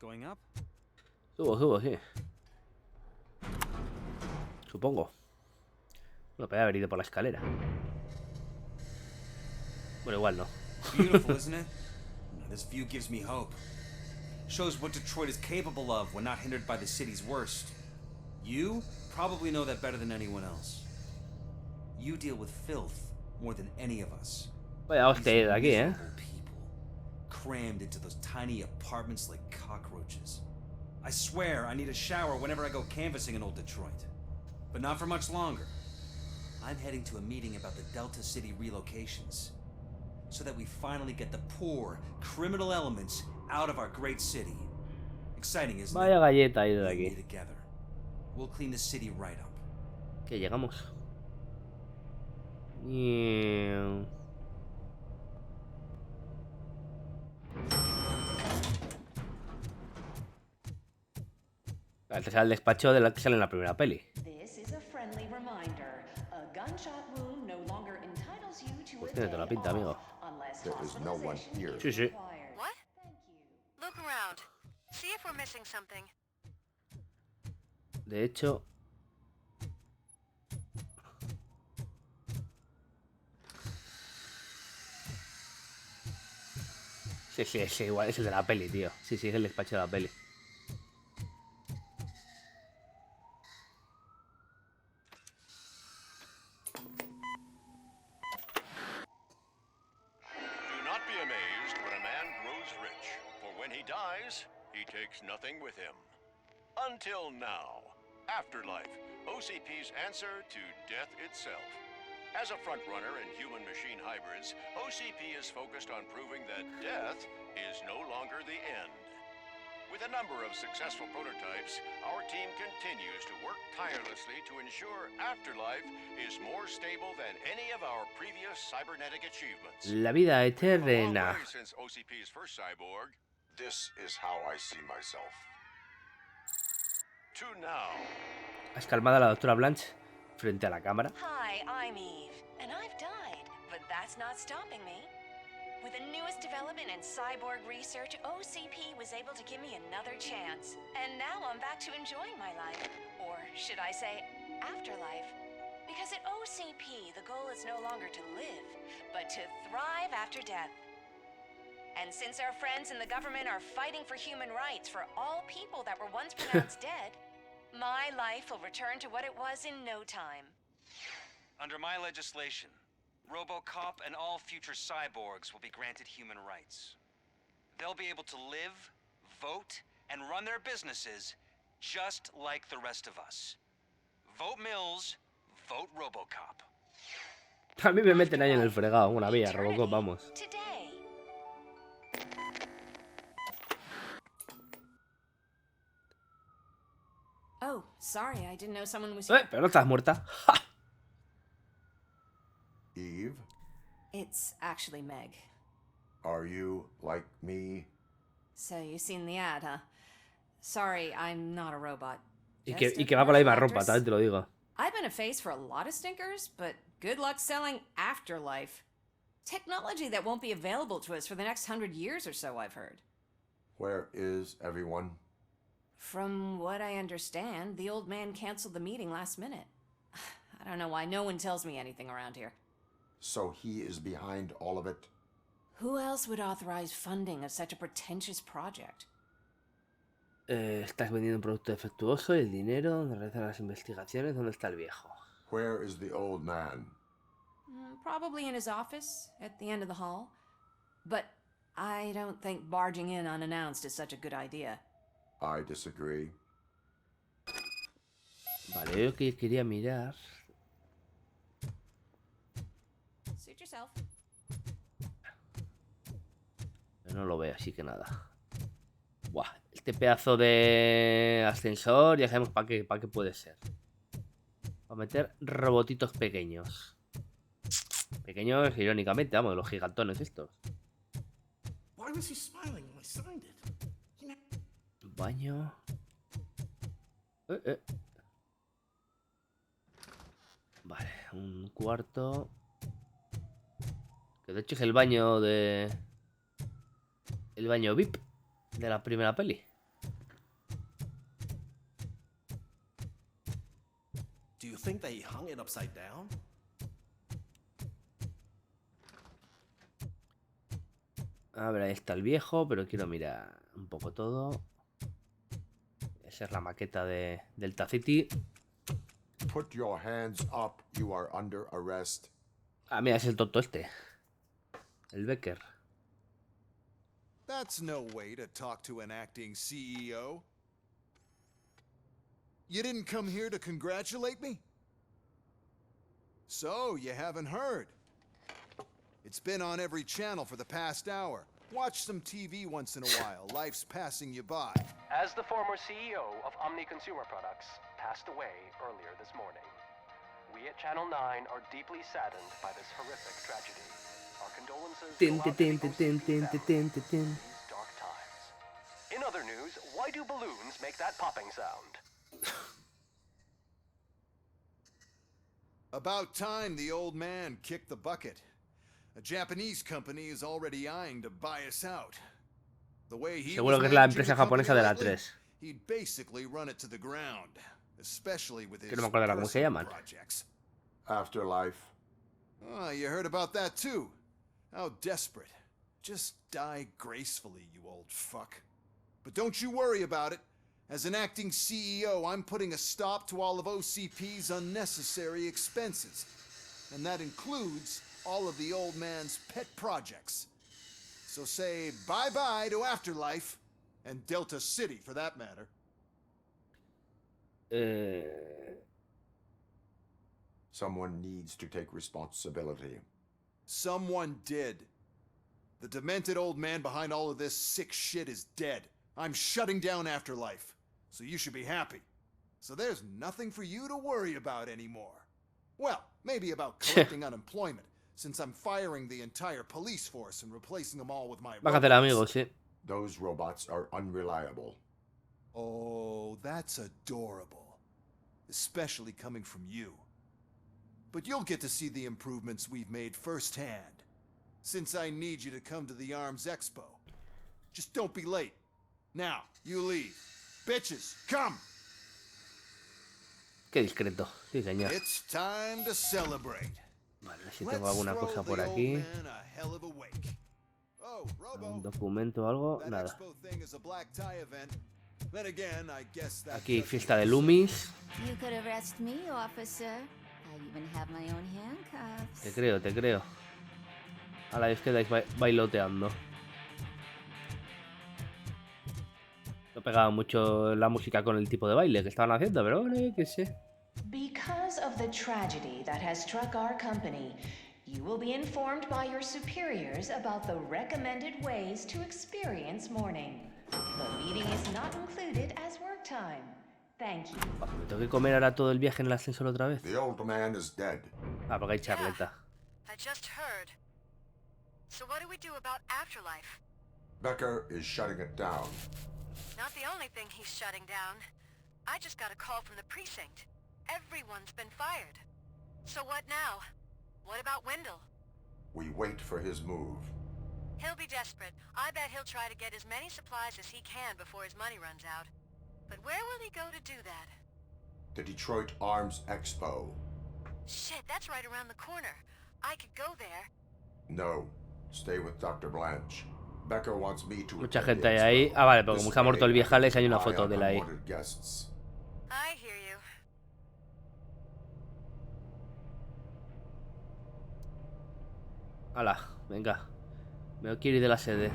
Going up? Subo, sí. Supongo. No, podría haber ido por la escalera. Bueno, igual no. Beautiful, isn't it? This view gives me hope. Shows what Detroit is capable of when not hindered by the city's worst. You probably know that better than anyone else. You deal with filth more than any of us. Vaya hostia de aquí, Miserable people, crammed into those tiny apartments like cockroaches. I swear I need a shower whenever I go canvassing in old Detroit. But not for much longer. I'm heading to a meeting about the Delta City relocations, so that we finally get the poor, criminal elements out of our great city. Exciting, isn't Vaya it? galleta ha ido You de and me aquí. together. We'll clean the city right up. Que llegamos. Y... Este es el despacho de la que sale en la primera peli. Pues tiene toda la pinta, amigo. Sí, sí. De hecho... Sí, es igual, es el de la peli, tío. Sí, es el despacho de la peli. Do not be amazed when a man grows rich, for when he dies, he takes nothing with him. Until now. Afterlife, OCP's answer to death itself. As a frontrunner in human-machine hybrids, OCP is focused on proving that death is no longer the end. With a number of successful prototypes, our team continues to work tirelessly to ensure Afterlife is more stable than any of our previous cybernetic achievements. La vida eterna. Since OCP's first cyborg, this is how I see myself. To now. Has calmado a la doctora Blanche frente a la cámara. Hi, I'm Eve, and I've died, but that's not stopping me. With the newest development in cyborg research, OCP was able to give me another chance. And now I'm back to enjoying my life. Or should I say, afterlife. Because at OCP, the goal is no longer to live, but to thrive after death. And since our friends in the government are fighting for human rights for all people that were once pronounced dead, my life will return to what it was in no time. Under my legislation, ROBOCOP and all future cyborgs will be granted human rights. They'll be able to live, vote, and run their businesses just like the rest of us. Vote Mills, vote ROBOCOP. A mí me meten ahí en el fregado, una vía, Robocop, vamos. Oh, sorry, I didn't know someone was here. Pero no estás muerta. Eve? It's actually Meg. Are you like me? So you've seen the ad, huh? Sorry, I'm not a robot. Y que va con la misma ropa, también te lo digo. I've been a face for a lot of stinkers, but good luck selling Afterlife. Technology that won't be available to us for the next 100 years or so, I've heard. Where is everyone? From what I understand, the old man canceled the meeting last minute. I don't know why no one tells me anything around here. So he is behind all of it? Who else would authorize funding of such a pretentious project? Estás vendiendo un producto defectuoso, el dinero, donde realizan las investigaciones, ¿dónde está el viejo? Where is the old man? Probably in his office, at the end of the hall. But I don't think barging in unannounced is such a good idea. I disagree. Vale, yo que quería mirar. Suit yourself. Pero no lo veo, así que nada. Buah, este pedazo de ascensor ya sabemos para qué puede ser. Para meter robotitos pequeños. Pequeños, irónicamente, vamos, los gigantones estos. Baño. Vale, un cuarto. Que de hecho es el baño de... El baño VIP de la primera peli. think they hung it upside down? A ver, ahí está el viejo, pero quiero mirar un poco todo. Esa es la maqueta del Taciti. Put your hands up. You are under arrest. Ah, mira, es el tonto este. El Becker. That's no way to talk to an acting CEO. You didn't come here to congratulate me? So, you haven't heard. It's been on every channel for the past hour. Watch some TV once in a while. Life's passing you by. As the former CEO of Omni Consumer Products passed away earlier this morning, we at Channel 9 are deeply saddened by this horrific tragedy. Our condolences go out to the OCP family in these dark times. In other news, why do balloons make that popping sound? About time the old man kicked the bucket. A Japanese company is already eyeing to buy us out. The way he Seguro was que es la managing empresa the company japonesa de la lately, 3. he'd basically run it to the ground, especially with his Que no me acuerdo cómo se personal llaman. projects. Afterlife. Oh, you heard about that too. How desperate. Just die gracefully, you old fuck. But don't you worry about it. As an acting CEO, I'm putting a stop to all of OCP's unnecessary expenses. And that includes all of the old man's pet projects. So say bye-bye to Afterlife, and Delta City for that matter. Someone needs to take responsibility. Someone did. The demented old man behind all of this sick shit is dead. I'm shutting down Afterlife. So you should be happy. So there's nothing for you to worry about anymore. Well, maybe about collecting unemployment, since I'm firing the entire police force and replacing them all with my Bájate el amigo, sí. Those robots are unreliable. Oh, that's adorable. Especially coming from you. But you'll get to see the improvements we've made firsthand, since I need you to come to the ARMS Expo. Just don't be late. Now, you leave. Bitches, come! Qué discreto, sí señor. It's time to celebrate. Vale, a ver si tengo alguna cosa por aquí. Un documento o algo, nada. Aquí fiesta de Loomis. You could arrest me, officer. I even have my own handcuffs. Te creo, te creo. Ahora os quedáis bailoteando. No pegaba mucho la música con el tipo de baile que estaban haciendo, pero bueno, qué sé. Because of the tragedy that has struck our company, you will be informed by your superiors about the recommended ways to experience mourning. The meeting is not included as work time. Thank you. Me tengo que comer ahora todo el viaje en el ascensor otra vez. The old man is dead. Ah, porque hay charleta. I just heard. So what do we do about Afterlife? Becker is shutting it down. Not the only thing he's shutting down. I just got a call from the precinct. Everyone's been fired. So what now? What about Wendell? We wait for his move. He'll be desperate. I bet he'll try to get as many supplies as he can before his money runs out. But where will he go to do that? The Detroit Arms Expo. Shit, that's right around the corner. I could go there. No. Stay with Dr. Blanche. Becker wants me to Mucha attend gente the hay ahí. expo. Ah, vale, pero como This se ha muerto el way, viejales, hay una I foto am de él ahí. unwanted guests. I hear you. Hala, venga. Me quiero ir de la sede.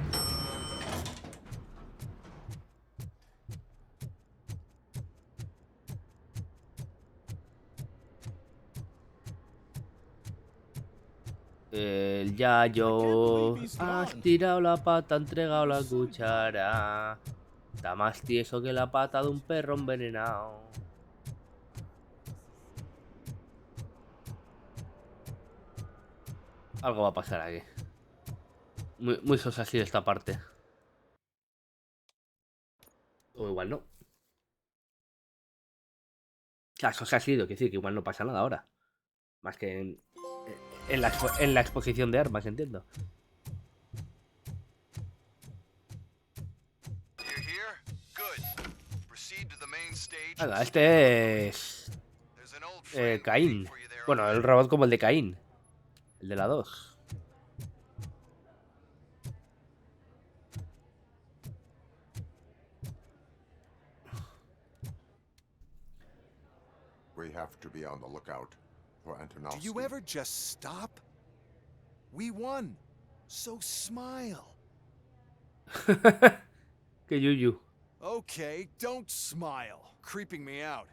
El Yayo has tirado la pata, entregado la cuchara. Está más tieso que la pata de un perro envenenado. Algo va a pasar aquí. Muy sosa ha sido esta parte. O igual no. O sea, sosa ha sido, quiere decir que igual no pasa nada ahora. Más que en la exposición de armas, entiendo. Venga, este es... Caín. Bueno, el robot como el de Caín. El de la 2. We have to be on the lookout for Do Antonovsky. you ever just stop? We won. So smile. Que yuyu. Okay, don't smile. Creeping me out.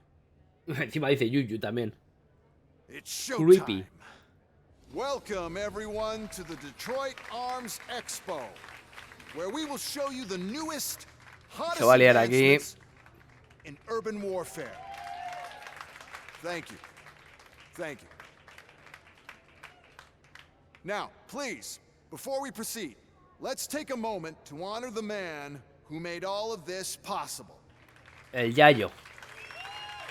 Encima dice yuyu también. It's showtime. Creepy. Welcome everyone to the Detroit Arms Expo, where we will show you the newest, hottest Se va a liar aquí. advancements in urban warfare. Thank you. Thank you. Now, please, before we proceed, let's take a moment to honor the man who made all of this possible. El Yayo.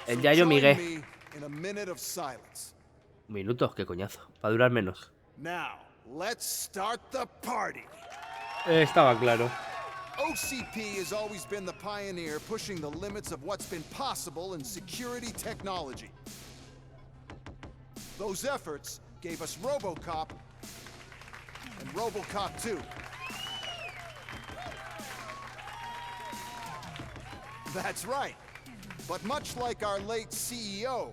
El So Yayo join Miguel. me in a minute of silence. Minutos, qué coñazo. Para durar menos. Now, let's start the party. Estaba claro. OCP has always been the pioneer pushing the limits of what's been possible in security technology. Those efforts gave us ROBOCOP and ROBOCOP 2. That's right. But much like our late CEO,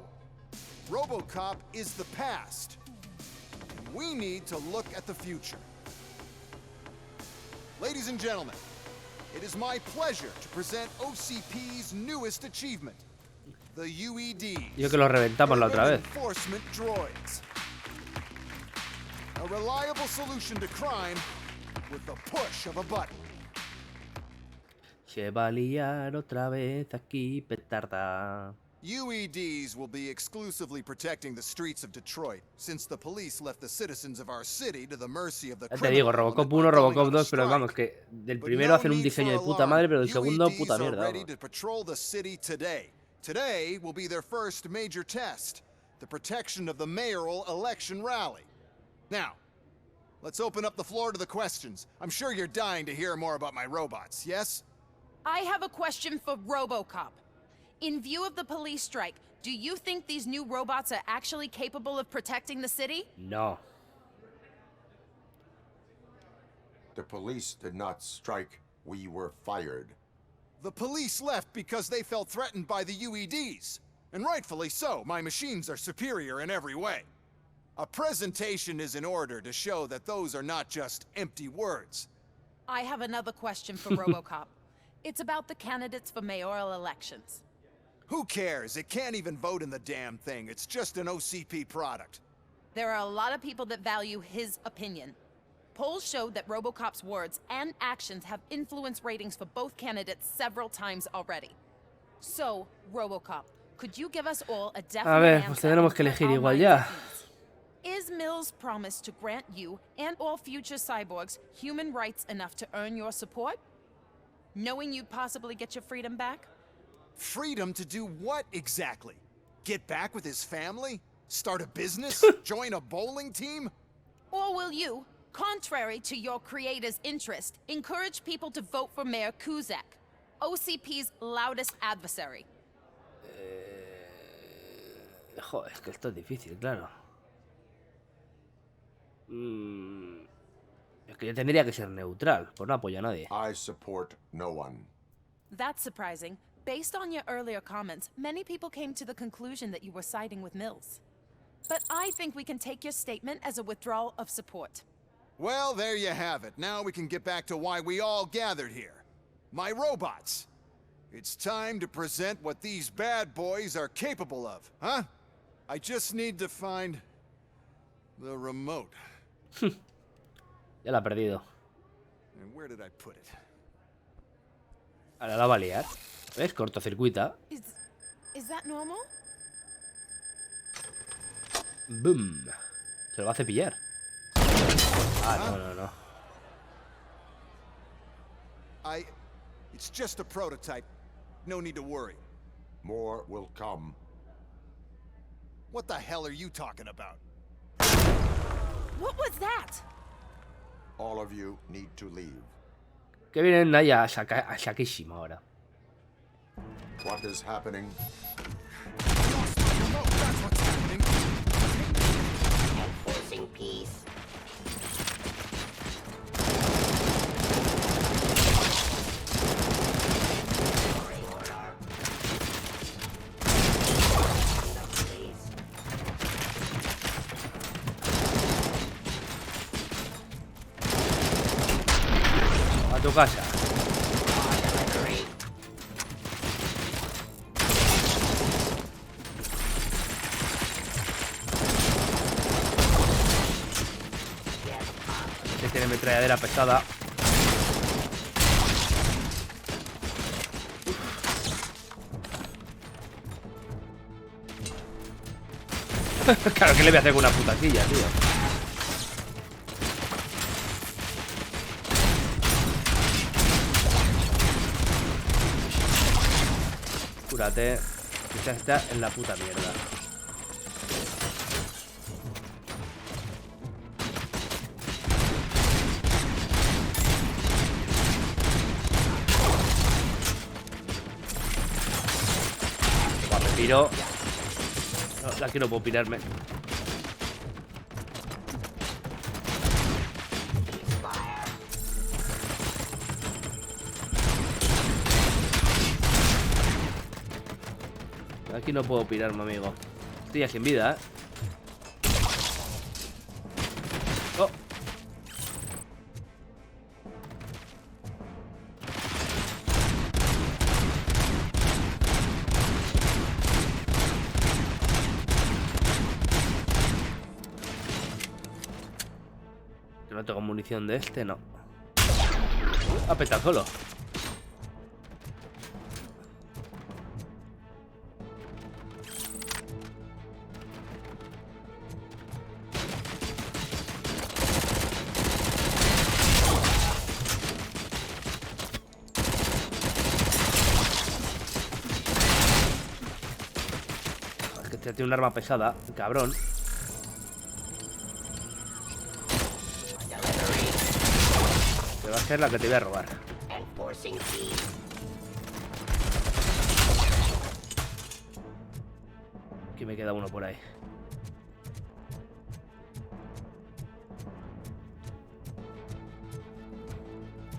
ROBOCOP is the past. And we need to look at the future. Ladies and gentlemen, it is my pleasure to present OCP's newest achievement, the UEDs. Yo que lo reventamos la otra vez. Enforcement droids. A reliable solution to crime with the push of a button. Se va a liar otra vez aquí, petarda. UEDs will be exclusively protecting the streets of Detroit, since the police left the citizens of our city to the mercy of the Ya te digo, criminal Robocop element 1, by going Robocop on a 2, pero strike. vamos, que del But primero no hacen un need diseño de for puta alarm. madre, pero del segundo, UEDs puta are mierda. ready Vamos. to patrol the city today. Today will be their first major test, the protection of the mayoral election rally. Now, let's open up the floor to the questions. I'm sure you're dying to hear more about my robots, yes? I have a question for RoboCop. In view of the police strike, do you think these new robots are actually capable of protecting the city? No. The police did not strike. We were fired. The police left because they felt threatened by the UEDs. And rightfully so, my machines are superior in every way. A presentation is in order to show that those are not just empty words. I have another question for RoboCop. It's about the candidates for mayoral elections. Who cares? It can't even vote in the damn thing. It's just an OCP product. There are a lot of people that value his opinion. Polls showed that RoboCop's words and actions have influenced ratings for both candidates several times already. So, RoboCop, could you give us all a definite A ver, answer pues tendremos que and elegir put our igual minds ya. at ease? Is Mills' promise to grant you and all future cyborgs human rights enough to earn your support? Knowing you'd possibly get your freedom back? Freedom to do what exactly? Get back with his family? Start a business? Join a bowling team? Or will you, contrary to your creator's interest, encourage people to vote for Mayor Kuzak, OCP's loudest adversary? Joder, es que esto es difícil, claro. Es que yo tendría que ser neutral, por no apoyar a nadie. I support no one. That's surprising. Based on your earlier comments, many people came to the conclusion that you were siding with Mills. But I think we can take your statement as a withdrawal of support. Well, there you have it. Now we can get back to why we all gathered here. My robots. It's time to present what these bad boys are capable of, huh? I just need to find the remote. Ya la ha perdido. And where did I put it? Ahora la va a liar. ¿Ves? Cortocircuita. Is that normal? Boom. Se lo va a cepillar. Ah, no. It's just a prototype. No need to worry. More will come. What the hell are you talking about? What was that? All of you need to leave. Que vienen ahí a saquísimo ahora. What is happening? That's what's Enforcing peace. A tu casa. Este tiene metralladera pesada. Claro, que le voy a hacer con una puta silla, tío. Cúrate, que ya está en la puta mierda. Me piro. No, aquí no puedo pirarme. Aquí no puedo pirarme, amigo. Estoy ya sin vida, ¿eh? Oh. Que no tengo munición de este, no. Ha petado solo. Tiene un arma pesada, cabrón. Que va a ser la que te voy a robar. Aquí me queda uno por ahí.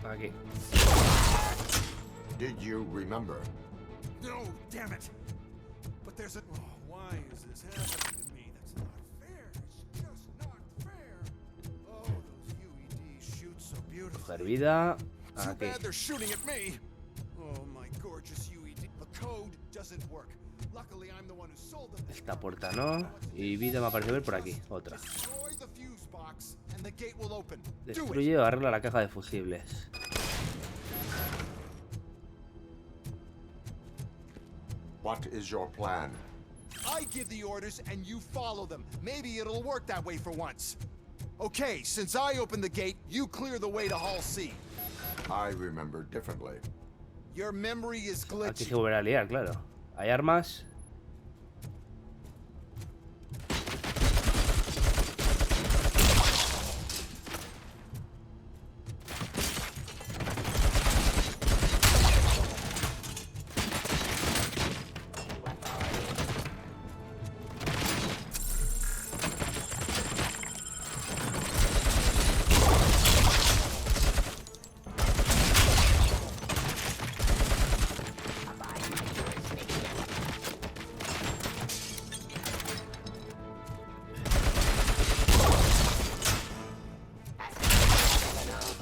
Aquí. Did you remember? No, damn it. But there's a... Why is this happening to me? That's not fair. It's just not fair. Oh, those UEDs shoot so beautifully. Coger vida. Too Aquí. bad they're shooting at me. Oh, my gorgeous UED. The code doesn't work. Luckily, I'm the one who sold them. Esta puerta no. Y vida me ha parecido ver por aquí. Otra. Destroy the fuse box and the gate will open. Destruye o arregla la caja de fusibles. What is your plan? I give the orders and you follow them. Maybe it'll work that way for once. Okay, since I opened the gate, you clear the way to Hall C. I remember differently. Your memory is Aquí glitchy. se volverá a liar, claro. Hay armas.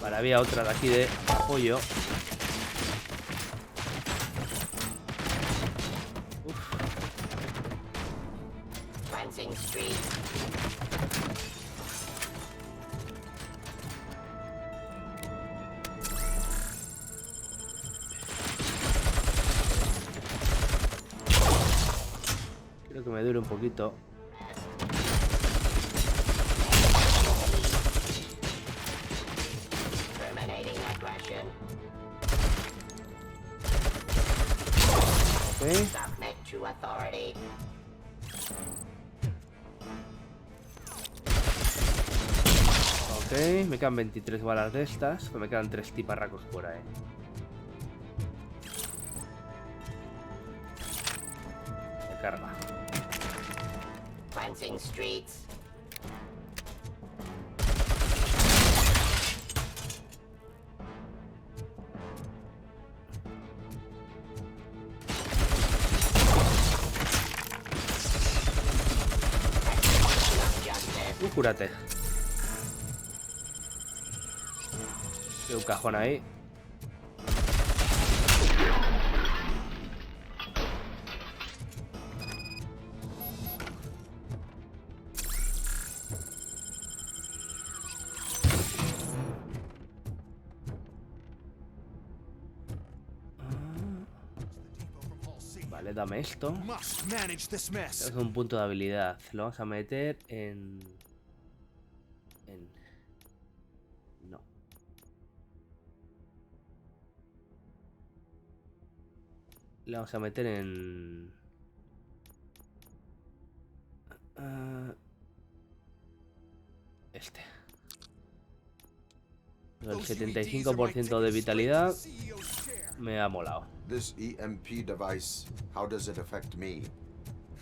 Vale, había otra de aquí de apoyo. Quiero que me dure un poquito. Ok, me quedan 23 balas de estas, pero me quedan 3 tiparracos por ahí. Me carga. Cleansing streets. Cúrate. Hay un cajón ahí. Vale, dame esto. Es un punto de habilidad. Lo vamos a meter en... No. Le vamos a meter en... Este. El 75% de vitalidad me ha molado. This EMP device, how does it affect me?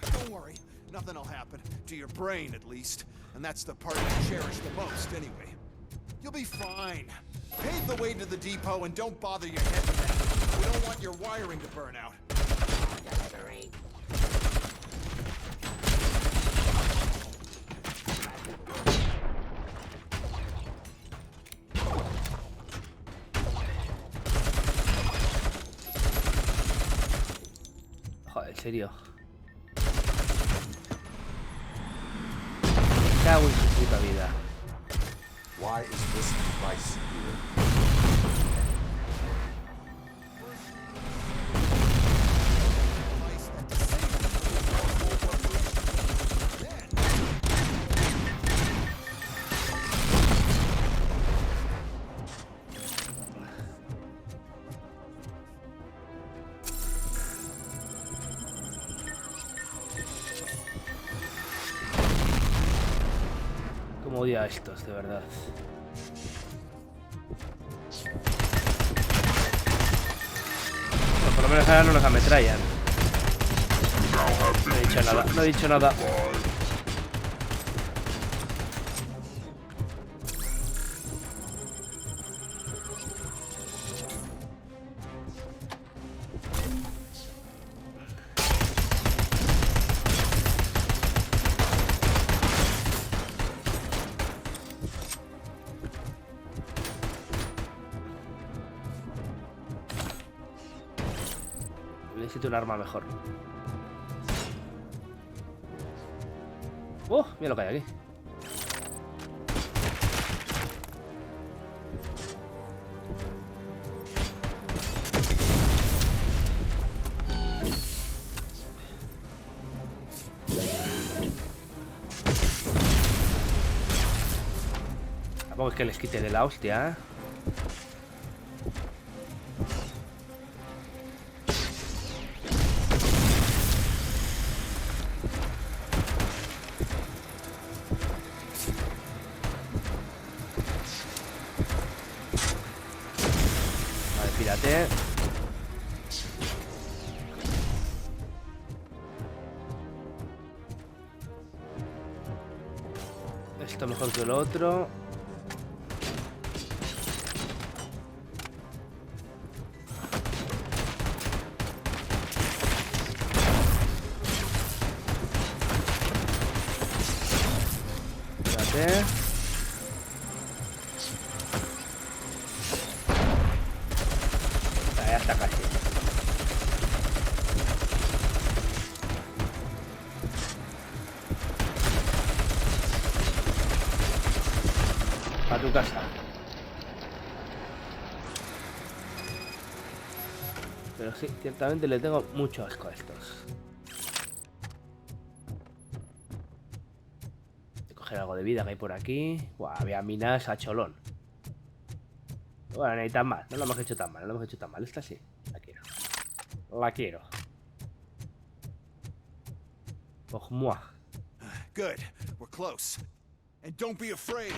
Don't worry, nothing'll happen. To your brain, at least. And that's the part you cherish the most, anyway. You'll be fine. Pave the way to the depot and don't bother your head with that. We don't want your wiring to burn out. Joder, en serio. Cago en su puta vida. Why is this device here? Como odio a estos, de verdad. Pero por lo menos ahora no nos ametrallan. No he dicho nada, no he dicho nada. Necesito un arma mejor. Mira lo que hay aquí. Tampoco es que les quite de la hostia, ¿eh? Pírate. Esto mejor que lo otro. Pírate. Ya está casi. A tu casa. Pero sí, ciertamente le tengo mucho asco a estos. Voy a coger algo de vida que hay por aquí. Buah, había minas a cholón. Bueno, ni tan mal, no lo hemos hecho tan mal, no lo hemos hecho tan mal. Esta sí, la quiero. La quiero. Pour moi. Good, we're close. And don't be afraid.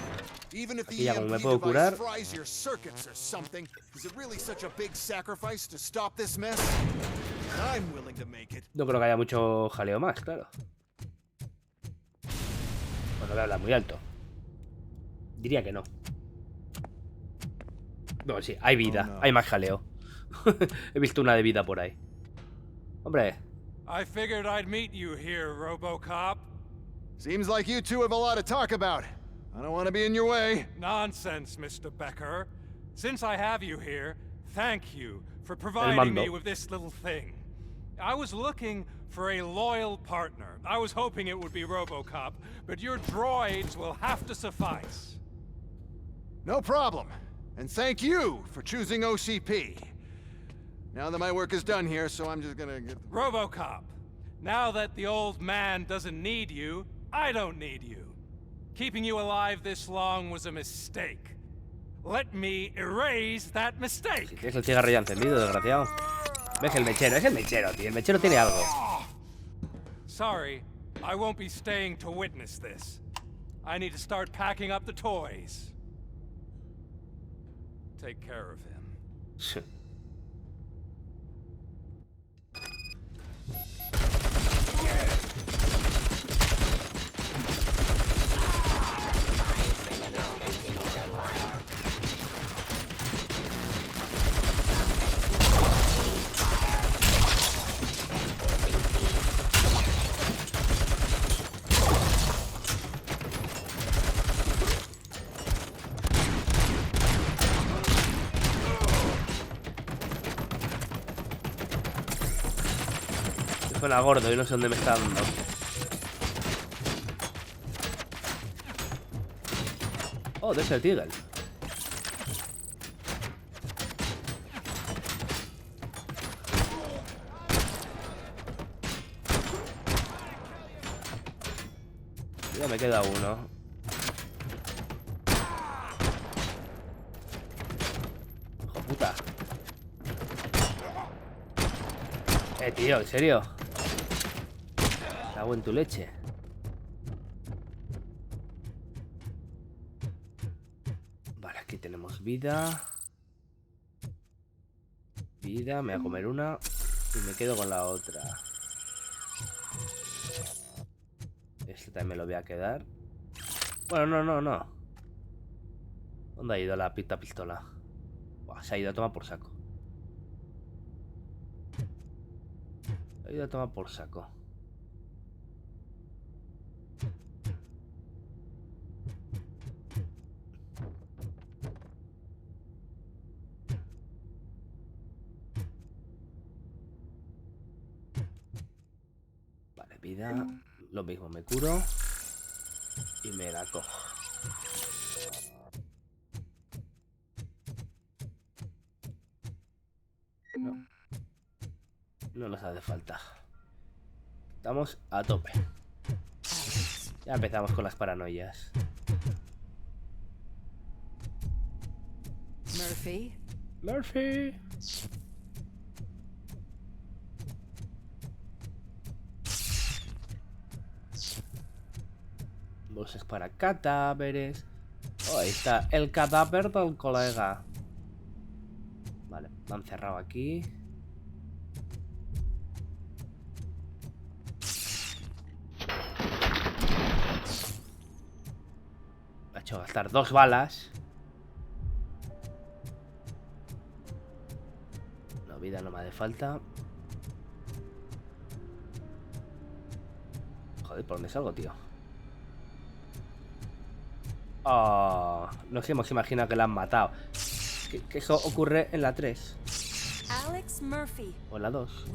Even if Aquí the ya como me EMP puedo curar. device fries your circuits or something, is it really such a big sacrifice to stop this mess? I'm willing to make it. No creo que haya mucho jaleo más, claro. Pues no voy a hablar muy alto. Diría que no. No, sí, hay vida. Oh, no. Hay más jaleo. He visto una de vida por ahí. Hombre. I figured I'd meet you here, RoboCop. Seems like you two have a lot to talk about. I don't want to be in your way. Nonsense, Mr. Becker. Since I have you here, thank you for providing me with this little thing. I was looking for a loyal partner. I was hoping it would be RoboCop, but your droids will have to suffice. No problem. And thank you for choosing OCP. Now that my work is done here, so I'm just gonna get... RoboCop, now that the old man doesn't need you, I don't need you. Keeping you alive this long was a mistake. Let me erase that mistake. Si tienes el cigarrillo encendido, desgraciado. ¿Ves el mechero? Es el mechero, tío. El mechero tiene algo. Sorry, I won't be staying to witness this. I need to start packing up the toys. Take care of him. Suena gordo y no sé dónde me está dando. Oh, Desert Eagle. Ya me queda uno. Hijo puta. Tío, ¿en serio? Cago en tu leche. Vale, aquí tenemos vida. Vida, me voy a comer una y me quedo con la otra. Este también me lo voy a quedar. Bueno, no. ¿Dónde ha ido la pistola? Buah, se ha ido a tomar por saco. Se ha ido a tomar por saco. Vale, vida. Lo mismo, me curo y me la cojo. No nos hace falta. Estamos a tope. Ya empezamos con las paranoias. Murphy. Bolsas para cadáveres. Oh, ahí está el cadáver del colega. Vale, me han cerrado aquí. Me ha hecho gastar 2 balas. No, vida no me hace falta. Joder, ¿por dónde salgo, tío? Oh, nos hemos imaginado que la han matado. Que eso ocurre en la 3. Alex Murphy. O en la 2.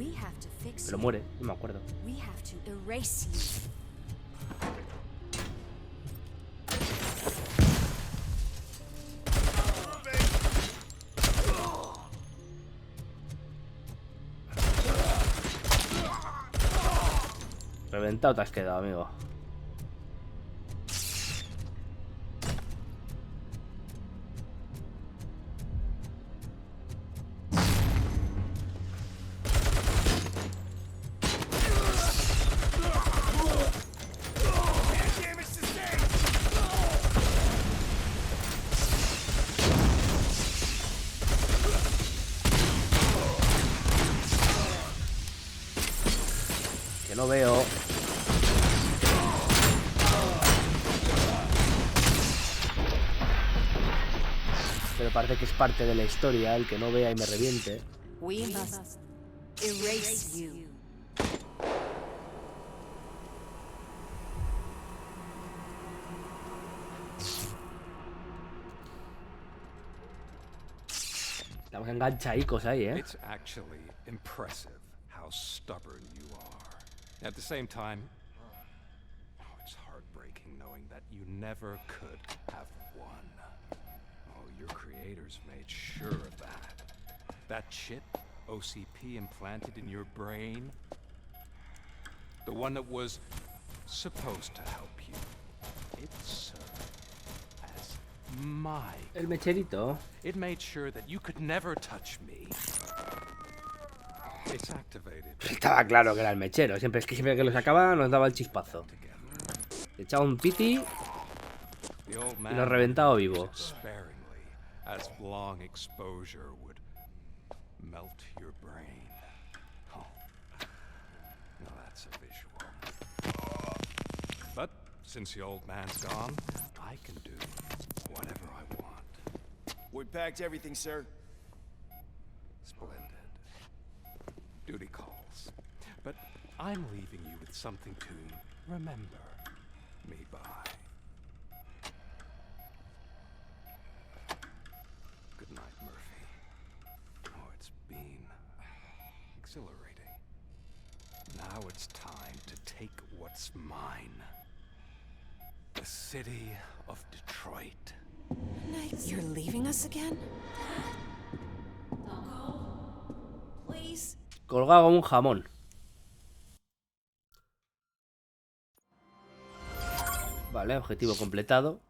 Pero muere, no me acuerdo. Reventado te has quedado, amigo. No veo. Pero parece que es parte de la historia, el que no vea y me reviente. We must erase you. Estamos enganchaicos ahí, ¿eh? It's actually impressive how stubborn you are. At the same time, it's heartbreaking knowing that you never could have won. Oh, your creators made sure of that. That chip OCP implanted in your brain, the one that was supposed to help you, it served as my... El mecherito. It made sure that you could never touch me. It's activated. Estaba claro que era el mechero. Siempre que lo sacaba nos daba el chispazo. Le echaba un piti y lo reventaba vivo. As long exposure would melt your brain. Oh, now that's a visual. But since the old man's gone, I can do whatever I want. We packed everything, sir. Splendid. Duty calls. But I'm leaving you with something to remember me by. Good night, Murphy. Oh, it's been exhilarating. Now it's time to take what's mine. The city of Detroit. You're leaving us again? Don't go. Please. Colgado como un jamón. Vale, objetivo completado.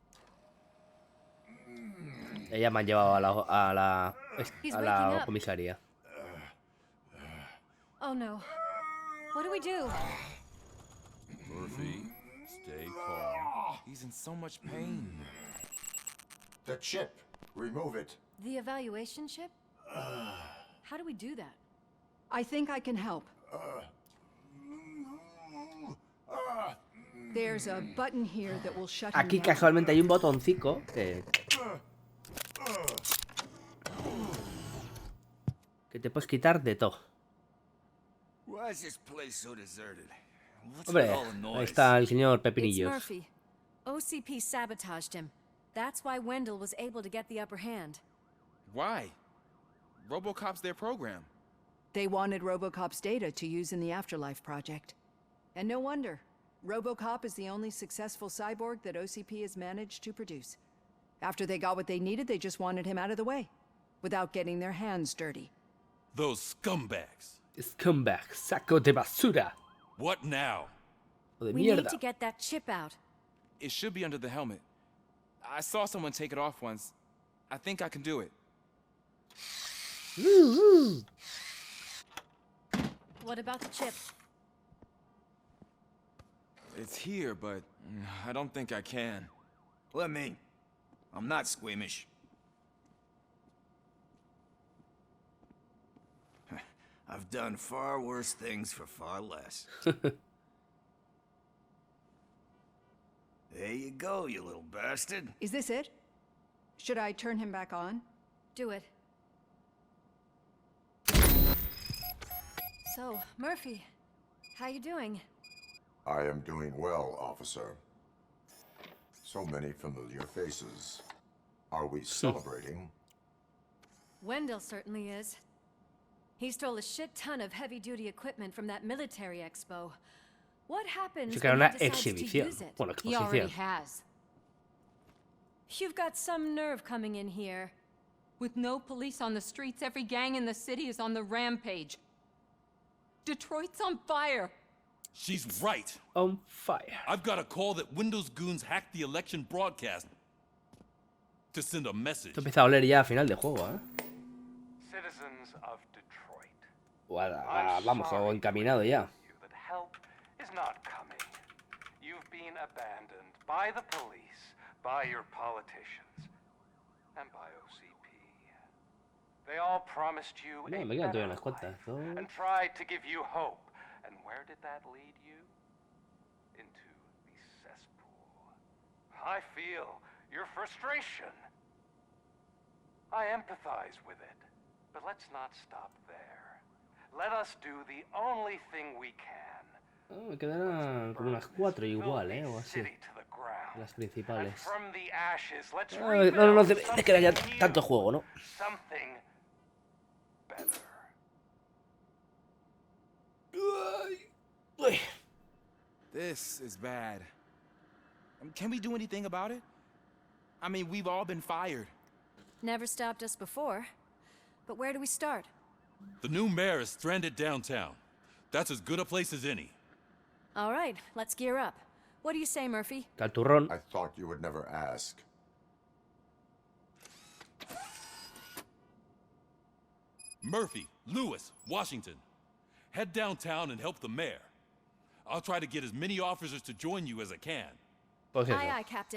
Ella me han llevado a la comisaría. Oh no. What do we do? Murphy, stay calm. He's in so much pain. The chip. Remove it. The evaluation chip? How do we do that? I think I can help. There's a button here that will shut him Aquí down. casualmente hay un botoncito que te puedes quitar de todo. Why is this place so deserted? What's Hombre, with all the ahí noise? está el señor It's Pepinillos. Murphy. OCP sabotaged him. That's why Wendell was able to get the upper hand. Why? ROBOCOP's their program. They wanted ROBOCOP's data to use in the Afterlife project. And no wonder. ROBOCOP is the only successful cyborg that OCP has managed to produce. After they got what they needed, they just wanted him out of the way, without getting their hands dirty. Those scumbags. Scumbag, saco de basura. What now? De We mierda. need to get that chip out. It should be under the helmet. I saw someone take it off once. I think I can do it. What about the chip? It's here, but I don't think I can. Let me. I'm not squeamish. I've done far worse things for far less. There you go, you little bastard. Is this it? Should I turn him back on? Do it. So, Murphy, how you doing? I am doing well, officer. So many familiar faces. Are we celebrating? Wendell certainly is. He stole a shit ton of heavy-duty equipment from that military expo. What happens Sí que era when una he decides to exhibición. use it? Bueno, He already exposición. has. You've got some nerve coming in here. With no police on the streets, every gang in the city is on the rampage. Detroit's on fire. She's right. On fire. I've got a call that Windows goons hacked the election broadcast to send a message. Esto empieza a oler ya a final de juego, ¿eh? Citizens of Detroit, Vamos, o encaminado ya. that help is not coming. You've been abandoned by the police, by your politicians, and by OCP. They all promised you No, a me quedan better todavía unas cuantas. life and tried to give you hope. And where did that lead you? Into the cesspool. I feel your frustration. I empathize with it. But let's not stop there. Let us do the only thing we can. Me quedarán como unas 4 igual, o así. Las principales. No te queda ya tanto juego, ¿no? This is bad. Can we do anything about it? I mean, we've all been fired. Never stopped us before. But where do we start? The new mayor is stranded downtown. That's as good a place as any. All right, let's gear up. What do you say, Murphy? Calturrón. I thought you would never ask. Murphy, Lewis, Washington. Head downtown and help the mayor. I'll try to get as many officers to join you as I can. Aye, aye, Captain.